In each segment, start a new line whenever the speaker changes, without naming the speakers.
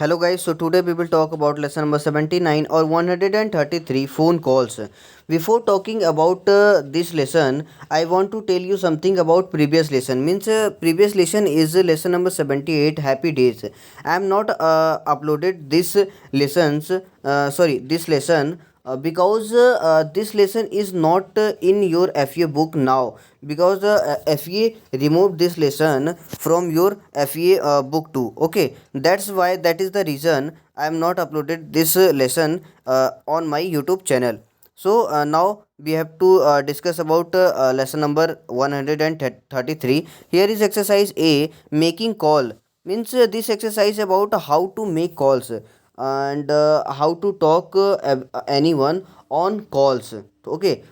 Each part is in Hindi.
Hello guys, so today we will talk about lesson number 79 or 133 phone calls. Before talking about this lesson, I want to tell you something about previous lesson. Means previous lesson is lesson number 78 happy days. I am not uploaded this lesson because this lesson is not in your FA book now because FA removed this lesson from your FA book too. Okay, that's why that is the reason I am not uploaded this lesson on my YouTube channel. So now we have to discuss about lesson number 133. Here is exercise A, making call. Means this exercise about how to make calls and how to talk anyone on calls. Okay,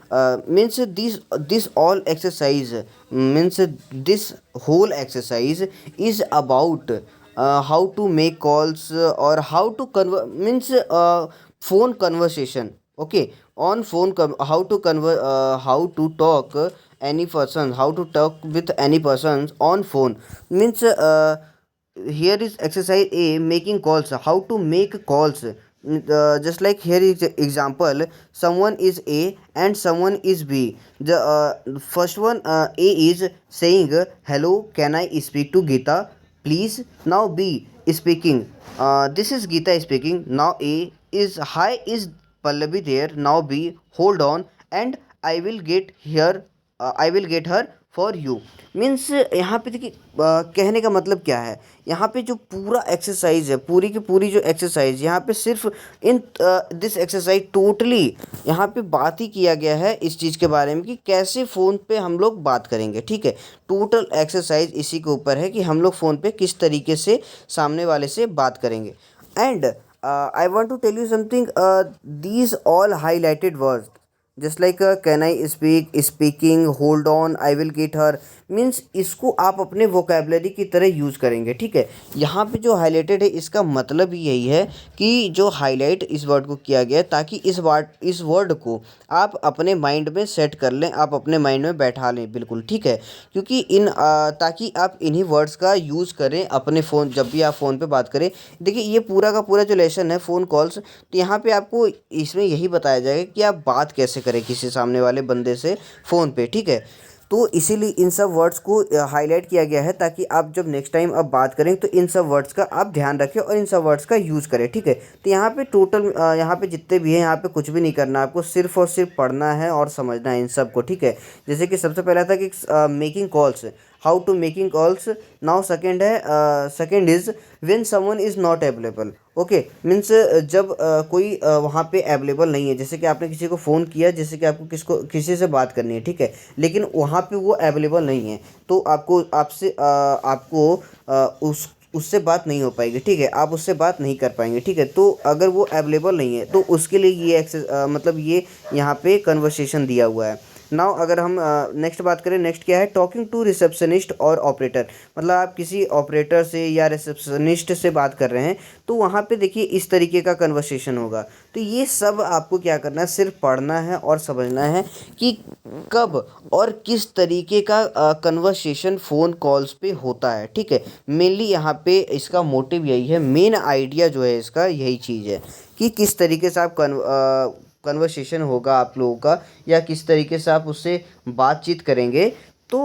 means this all exercise means this whole exercise is about how to make calls or how to means phone conversation. Okay, on phone how to talk any person, how to talk with any persons on phone. Means here is exercise A, making calls, how to make calls. Just like here is example, someone is A and someone is B. The first one, A is saying hello, can I speak to Geeta please. Now B is speaking, this is Geeta speaking. Now A is, hi, is Pallavi there? Now B, hold on and I will get her for you. Means यहाँ पे देखिए कहने का मतलब क्या है, यहाँ पे जो पूरा एक्सरसाइज है, पूरी की पूरी जो एक्सरसाइज यहाँ पे सिर्फ इन दिस एक्सरसाइज टोटली यहाँ पे बात ही किया गया है इस चीज़ के बारे में कि कैसे फ़ोन पे हम लोग बात करेंगे. ठीक है, टोटल एक्सरसाइज इसी के ऊपर है कि हम लोग फ़ोन पे किस तरीके से सामने वाले से बात करेंगे. And I want to tell you something, these all highlighted words just like can I speak, speaking, hold on, I will get her. Means इसको आप अपने वोकेबलरी की तरह यूज़ करेंगे. ठीक है, यहाँ पे जो हाईलाइटेड है इसका मतलब यही है कि जो हाईलाइट इस वर्ड को किया गया है ताकि इस वर्ड को आप अपने माइंड में सेट कर लें, आप अपने माइंड में बैठा लें बिल्कुल. ठीक है, क्योंकि ताकि आप इन्हीं वर्ड्स का यूज़ करें अपने फ़ोन, जब भी आप फ़ोन पे बात करें. देखिए ये पूरा का पूरा जो लेसन है फ़ोन कॉल्स, तो यहाँ पे आपको इसमें यही बताया जाएगा कि आप बात कैसे करें किसी सामने वाले बंदे से फ़ोन पे. ठीक है, तो इसीलिए इन सब वर्ड्स को हाईलाइट किया गया है ताकि आप जब नेक्स्ट टाइम आप बात करें तो इन सब वर्ड्स का आप ध्यान रखें और इन सब वर्ड्स का यूज़ करें. ठीक है, तो यहाँ पे टोटल यहाँ पे जितने भी हैं यहाँ पे कुछ भी नहीं करना, आपको सिर्फ और सिर्फ पढ़ना है और समझना है इन सब को. ठीक है, जैसे कि सबसे पहला था कि making calls, how to making calls. Now second है, second is when someone is not available. Okay, means जब कोई वहाँ पे अवेलेबल नहीं है, जैसे कि आपने किसी को फ़ोन किया, जैसे कि आपको किसी से बात करनी है. ठीक है, लेकिन वहाँ पे वो अवेलेबल नहीं है तो आपको उससे बात नहीं हो पाएगी. ठीक है, आप उससे बात नहीं कर पाएंगे. ठीक है, तो अगर वो अवेलेबल नहीं है तो उसके लिए ये मतलब ये यहाँ पे कन्वर्सेशन दिया हुआ है. नाउ अगर हम नेक्स्ट बात करें, नेक्स्ट क्या है, टॉकिंग टू रिसेप्शनिस्ट और ऑपरेटर. मतलब आप किसी ऑपरेटर से या रिसेप्शनिस्ट से बात कर रहे हैं तो वहाँ पे देखिए इस तरीके का कन्वर्सेशन होगा. तो ये सब आपको क्या करना है, सिर्फ पढ़ना है और समझना है कि कब और किस तरीके का कन्वर्सेशन फ़ोन कॉल्स पे होता है. ठीक है, मेनली यहाँ पे इसका मोटिव यही है, मेन आइडिया जो है इसका यही चीज़ है कि किस तरीके से आप कन्वर्सेशन होगा आप लोगों का या किस तरीके से आप उससे बातचीत करेंगे. तो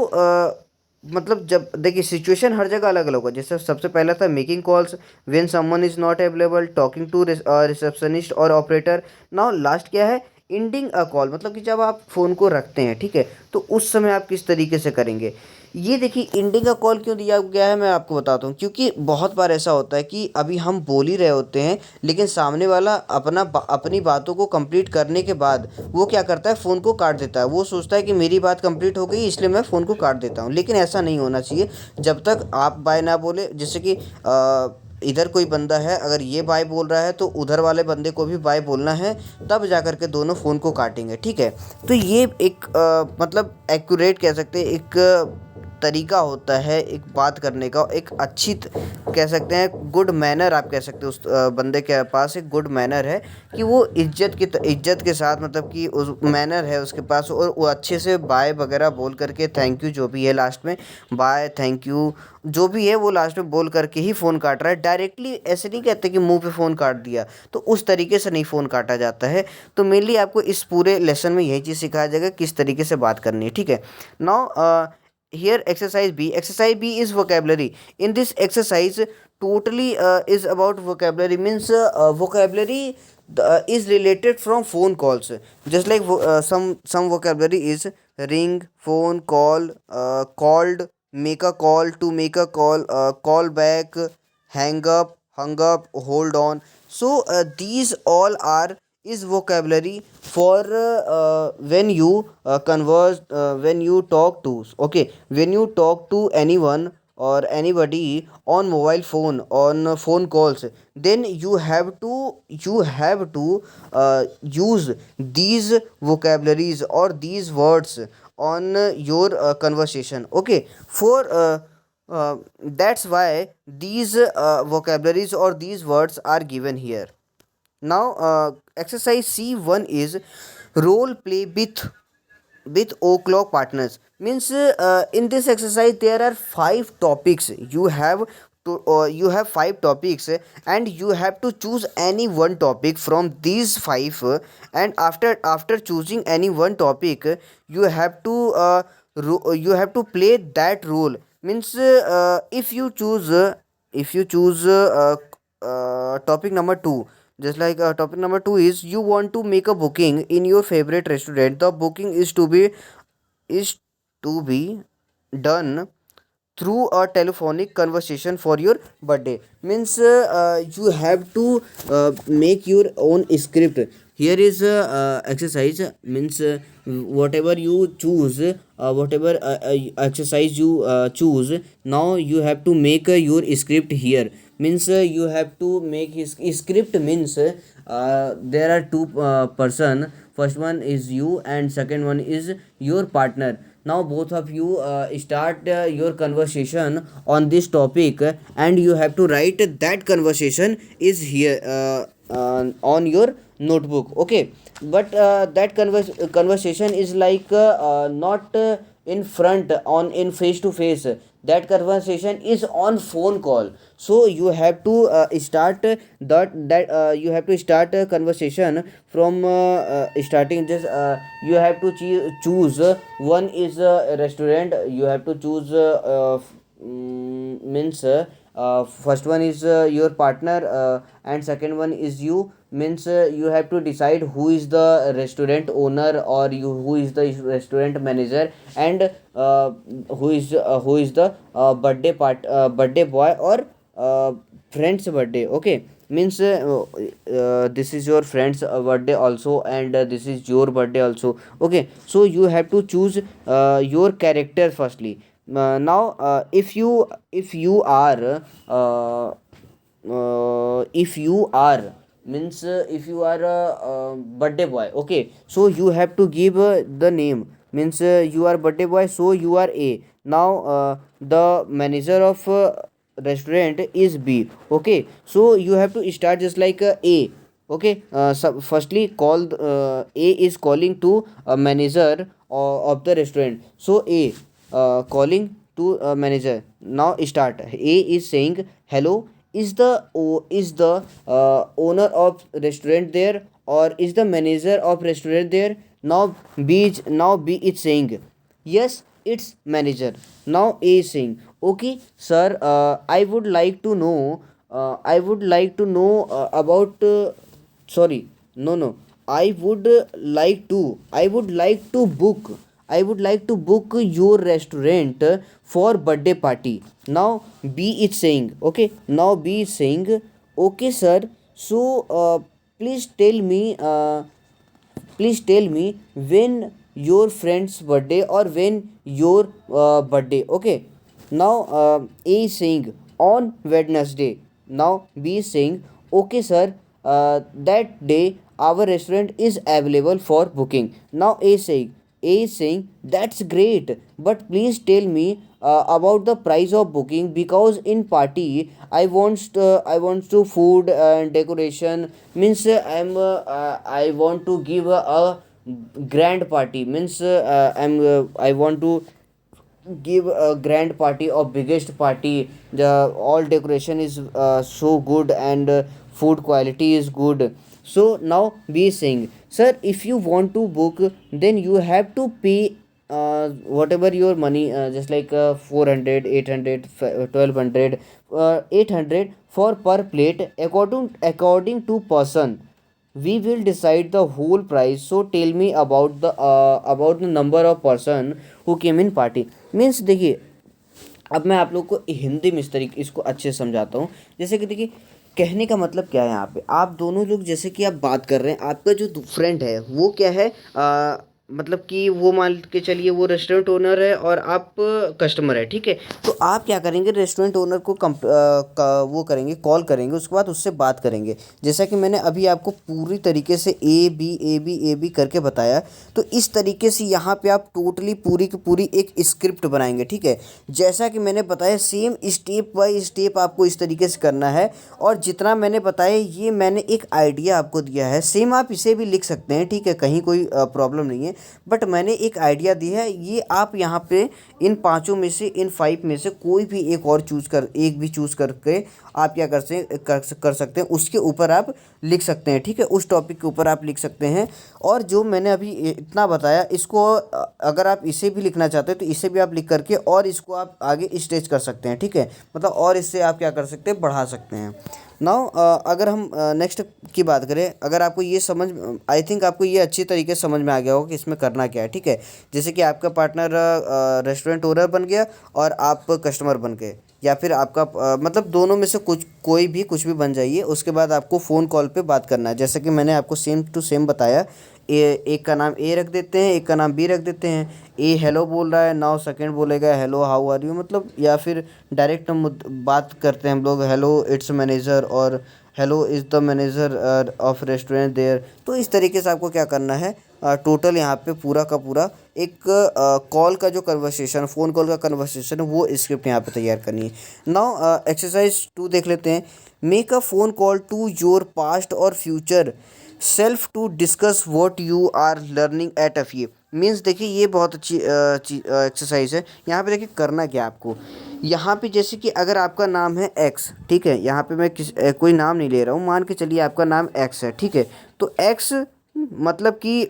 मतलब जब देखिए सिचुएशन हर जगह अलग अलग होगा. जैसे सबसे पहला था making calls, when someone is not available, talking to receptionist और ऑपरेटर. नाउ लास्ट क्या है, एंडिंग अ कॉल. मतलब कि जब आप फ़ोन को रखते हैं, ठीक है, तो उस समय आप किस तरीके से करेंगे. ये देखिए एंडिंग का कॉल क्यों दिया गया है मैं आपको बताता हूँ. क्योंकि बहुत बार ऐसा होता है कि अभी हम बोल ही रहे होते हैं लेकिन सामने वाला अपनी बातों को कंप्लीट करने के बाद वो क्या करता है, फ़ोन को काट देता है. वो सोचता है कि मेरी बात कंप्लीट हो गई इसलिए मैं फ़ोन को काट देता हूँ. लेकिन ऐसा नहीं होना चाहिए. जब तक आप बाय ना बोले, जैसे कि इधर कोई बंदा है, अगर ये बाय बोल रहा है तो उधर वाले बंदे को भी बाय बोलना है, तब जा कर के दोनों फ़ोन को काटेंगे. ठीक है, तो ये एक मतलब एक्यूरेट कह सकते हैं, एक तरीका होता है एक बात करने का, एक अच्छी कह सकते हैं गुड मैनर, आप कह सकते हो उस बंदे के पास एक गुड मैनर है कि वो इज्जत के साथ, मतलब कि उस मैनर है उसके पास, और वो अच्छे से बाय वगैरह बोल करके, थैंक यू जो भी है लास्ट में, बाय थैंक यू जो भी है वो लास्ट में बोल करके ही फ़ोन काट रहा है। डायरेक्टली ऐसे नहीं कहते कि मुंह पे फ़ोन काट दिया, तो उस तरीके से नहीं फ़ोन काटा जाता है। तो मेनली आपको इस पूरे लेसन में यही चीज़ सिखाया जाएगा किस तरीके से बात करनी है, ठीक है। Now here exercise B is vocabulary. In this exercise totally is about vocabulary, means vocabulary is related from phone calls, just like some vocabulary is ring, phone call, called, make a call, to make a call, call back, hang up, hung up, hold on. So these all are is vocabulary for when you converse, when you talk to, okay, when you talk to anyone or anybody on mobile phone, on phone calls, then you have to use these vocabularies or these words on your conversation, okay. For that's why these vocabularies or these words are given here. Now, exercise C1 is role play with o'clock partners. Means in this exercise there are five topics. You have five topics, and you have to choose any one topic from these five, and after choosing any one topic, you have to you have to play that role. Means if you choose topic number 2, just like topic number 2 is you want to make a booking in your favorite restaurant. The booking is to be done through a telephonic conversation for your birthday. Means you have to make your own script. Here is exercise, means whatever you choose, whatever exercise you choose, now you have to make your script here. Means you have to make his script, means there are two person, first one is you and second one is your partner. Now both of you start your conversation on this topic, and you have to write that conversation is here on your notebook, okay. But that conversation is like not in front, on in face to face. That conversation is on phone call. So you have to start that you have to start a conversation from starting. Just you have to choose one is a restaurant. You have to choose means first one is your partner, and second one is you. Means you have to decide who is the restaurant owner, or who is the restaurant manager, and who is the birthday boy or friend's birthday, okay. Means this is your friend's birthday also, and this is your birthday also, okay. So you have to choose your character firstly. Now if you are means if you are a birthday boy, okay, so you have to give the name. Means you are birthday boy, so you are A. Now the manager of restaurant is B, okay. So you have to start just like A, okay. So firstly call A is calling to a manager of the restaurant. So A calling to a manager. Now start. A is saying hello. Is the owner of restaurant there, or is the manager of restaurant there? Now B is saying yes, it's manager. Now A is saying okay sir, I would like to know about sorry, no, no, I would like to book your restaurant for birthday party. Now B is saying okay. Now B is saying okay sir, so please tell me when your friend's birthday, or when your birthday, okay. Now A is saying on Wednesday. Now B is saying okay sir, that day our restaurant is available for booking. Now A is saying that's great, but please tell me about the price of booking, because in party I want to food and decoration, means I want to give a grand party, means I want to give a grand party or biggest party. The all decoration is so good, and food quality is good. So now we saying, sir, if you want to book, then you have to pay whatever your money, just like 400, 1200, 800 for per plate, according to person. We will decide the whole price. So tell me about the number of person who came in party, means देखिए, अब मैं आप लोग को हिंदी में इस तरीके इसको अच्छे से समझाता हूँ। जैसे कि देखिए, कहने का मतलब क्या है, यहाँ पे आप दोनों लोग जैसे कि आप बात कर रहे हैं, आपका जो फ्रेंड है वो क्या है, मतलब कि वो मान के चलिए वो रेस्टोरेंट ओनर है और आप कस्टमर है, ठीक है। तो आप क्या करेंगे, रेस्टोरेंट ओनर को वो करेंगे, कॉल करेंगे, उसके बाद उससे बात करेंगे। जैसा कि मैंने अभी आपको पूरी तरीके से ए बी करके बताया, तो इस तरीके से यहाँ पे आप टोटली पूरी की पूरी एक स्क्रिप्ट बनाएंगे, ठीक है। जैसा कि मैंने बताया, सेम स्टेप बाय स्टेप आपको इस तरीके से करना है। और जितना मैंने बताया, ये मैंने एक आइडिया आपको दिया है, सेम आप इसे भी लिख सकते हैं, ठीक है, कहीं कोई प्रॉब्लम नहीं है। बट मैंने एक आइडिया दिया है, ये आप यहाँ पे इन पांचों में से, इन 5 में से कोई भी एक भी चूज़ करके आप क्या कर सकते हैं, उसके ऊपर आप लिख सकते हैं, ठीक है, उस टॉपिक के ऊपर आप लिख सकते हैं। और जो मैंने अभी इतना बताया, इसको अगर आप इसे भी लिखना चाहते हैं तो इसे भी आप लिख करके और इसको आप आगे स्टेज कर सकते हैं, ठीक है, मतलब और इससे आप क्या कर सकते हैं, बढ़ा सकते हैं। नाउ अगर हम नेक्स्ट की बात करें, अगर आपको ये समझ, आई थिंक आपको ये अच्छी तरीके से समझ में आ गया होगा कि इसमें करना क्या है, ठीक है। जैसे कि आपका पार्टनर रेस्टोरेंट ओनर बन गया और आप कस्टमर बन गए, या फिर आपका मतलब दोनों में से कुछ भी बन जाइए। उसके बाद आपको फ़ोन कॉल पे बात करना है, जैसे कि मैंने आपको सेम टू सेम बताया। एक का नाम ए रख देते हैं, एक का नाम बी रख देते हैं। ए हेलो बोल रहा है, नाउ सेकंड बोलेगा हेलो हाउ आर यू, मतलब, या फिर डायरेक्ट हम बात करते हैं हम लोग, हेलो इट्स मैनेजर, और hello is the manager of restaurant there. तो इस तरीके से आपको क्या करना है, टोटल यहाँ पे पूरा का पूरा एक कॉल का जो कन्वर्सेशन, फ़ोन कॉल का कन्वर्सेशन है, वो स्क्रिप्ट यहाँ पे तैयार करनी है। नाउ एक्सरसाइज 2 देख लेते हैं। Make a phone call to your past और future self to discuss what you are learning at F means देखिए, ये बहुत अच्छी एक्सरसाइज है। यहाँ पे देखिए करना क्या आपको, यहाँ पे जैसे कि अगर आपका नाम है एक्स, ठीक है, यहाँ पे मैं कोई नाम नहीं ले रहा हूँ, मान के चलिए आपका नाम एक्स है, ठीक है। तो एक्स मतलब कि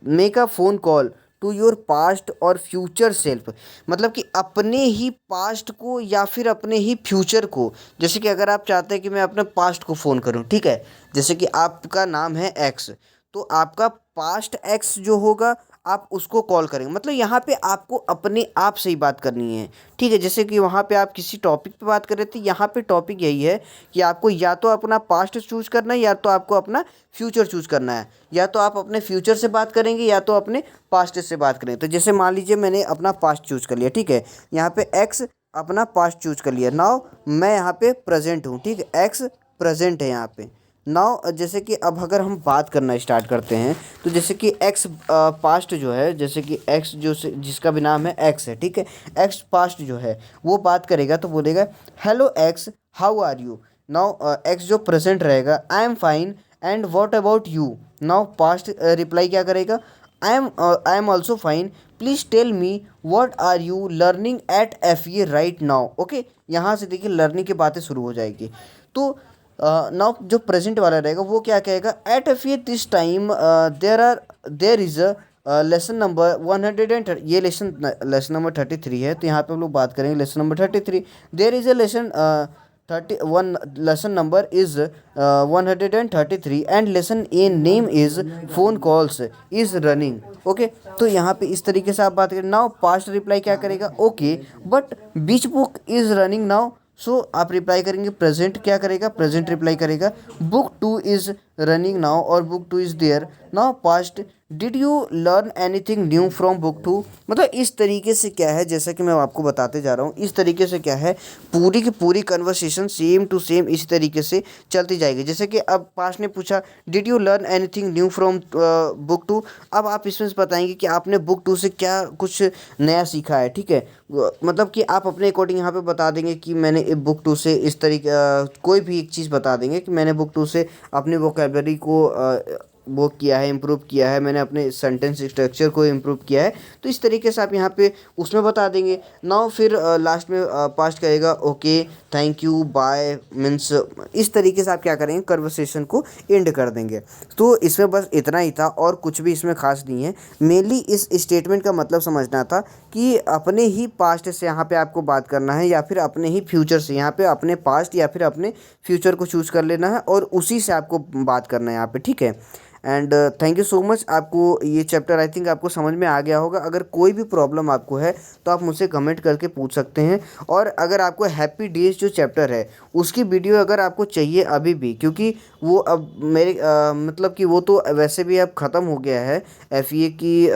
make a phone call to your past और फ्यूचर सेल्फ, मतलब कि अपने ही पास्ट को या फिर अपने ही फ्यूचर को। जैसे कि अगर आप चाहते हैं कि मैं अपने पास्ट को फ़ोन करूं, ठीक है, जैसे कि आपका नाम है एक्स, तो आपका पास्ट एक्स जो होगा, आप उसको कॉल करेंगे, मतलब यहाँ पे आपको अपने आप से ही बात करनी है, ठीक है। जैसे कि वहाँ पे आप किसी टॉपिक पे बात कर रहे थे, यहाँ पे टॉपिक यही है कि आपको या तो अपना पास्ट चूज करना है, या तो आपको अपना फ्यूचर चूज करना है। या तो आप अपने फ्यूचर से बात करेंगे, या तो अपने पास्ट से बात करेंगे। तो जैसे मान लीजिए मैंने अपना पास्ट चूज कर लिया, ठीक है, यहाँ पे एक्स अपना पास्ट चूज कर लिया। नाउ मैं यहाँ पे प्रेजेंट हूँ, ठीक है, एक्स प्रेजेंट है यहाँ पे। नाउ जैसे कि अब अगर हम बात करना स्टार्ट करते हैं, तो जैसे कि एक्स पास्ट जो है, जैसे कि एक्स जिसका भी नाम है एक्स है, ठीक है, एक्स पास्ट जो है वो बात करेगा, तो बोलेगा hello X how are you. Now X जो प्रेजेंट रहेगा, I am fine and what about you. Now past reply क्या करेगा, I am also fine, please tell me what are you learning at F right now. Okay, यहाँ से देखिए लर्निंग की बातें शुरू हो जाएगी। तो नाउ जो प्रेजेंट वाला रहेगा वो क्या कहेगा, at F this time there is a lesson number 130, ये लेसन नंबर 33 है, तो यहाँ पे हम लोग बात करेंगे lesson number 33। There is a lesson 31, lesson number is 133 and lesson a name is phone calls is running. Okay, तो यहाँ पे इस तरीके से आप बात करें। नाउ पास्ट रिप्लाई क्या करेगा, okay but which book is running now. So आप रिप्लाई करेंगे, प्रेजेंट क्या करेगा, प्रेजेंट रिप्लाई करेगा, बुक 2 इज़ रनिंग नाउ और book two is there now past, did you learn anything new from book two. मतलब इस तरीके से क्या है, जैसा कि मैं आपको बताते जा रहा हूँ, इस तरीके से क्या है, पूरी की पूरी कन्वर्सेशन सेम टू सेम इसी तरीके से चलती जाएगी। जैसे कि अब पास्ट ने पूछा did you learn anything new from book two, अब आप इसमें से बताएंगे कि आपने बुक टू से क्या कुछ नया सीखा है। ठीक है, मतलब कि आप अपने अकॉर्डिंग यहाँ पे बता देंगे कि मैंने बुक टू से इस तरीके कोई भी एक चीज़ बता देंगे कि मैंने बुक टू से अपनी वोकेबलरी को वो किया है, इम्प्रूव किया है, मैंने अपने सेंटेंस स्ट्रक्चर को इम्प्रूव किया है। तो इस तरीके से आप यहाँ पे उसमें बता देंगे। नाउ फिर लास्ट में पास्ट करेगा okay, thank you, bye, means इस तरीके से आप क्या करेंगे, कन्वर्सेशन को एंड कर देंगे। तो इसमें बस इतना ही था और कुछ भी इसमें खास नहीं है। मेनली इस स्टेटमेंट का मतलब समझना था कि अपने ही पास्ट से यहाँ पे आपको बात करना है या फिर अपने ही फ्यूचर से, यहाँ पे अपने पास्ट या फिर अपने फ्यूचर को चूज़ कर लेना है और उसी से आपको बात करना है यहाँ पे। ठीक है, and thank you so much. आपको ये चैप्टर आई थिंक आपको समझ में आ गया होगा। अगर कोई भी प्रॉब्लम आपको है तो आप मुझसे कमेंट करके पूछ सकते हैं। और अगर आपको हैप्पी डेज जो चैप्टर है उसकी वीडियो अगर आपको चाहिए अभी भी, क्योंकि वो अब मेरे मतलब कि वो तो वैसे भी अब ख़त्म हो गया है, एफईए की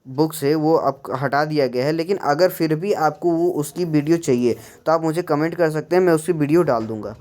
बुक से वो अब हटा दिया गया है, लेकिन अगर फिर भी आपको वो उसकी वीडियो चाहिए तो आप मुझे कमेंट कर सकते हैं, मैं उसकी वीडियो डाल दूँगा।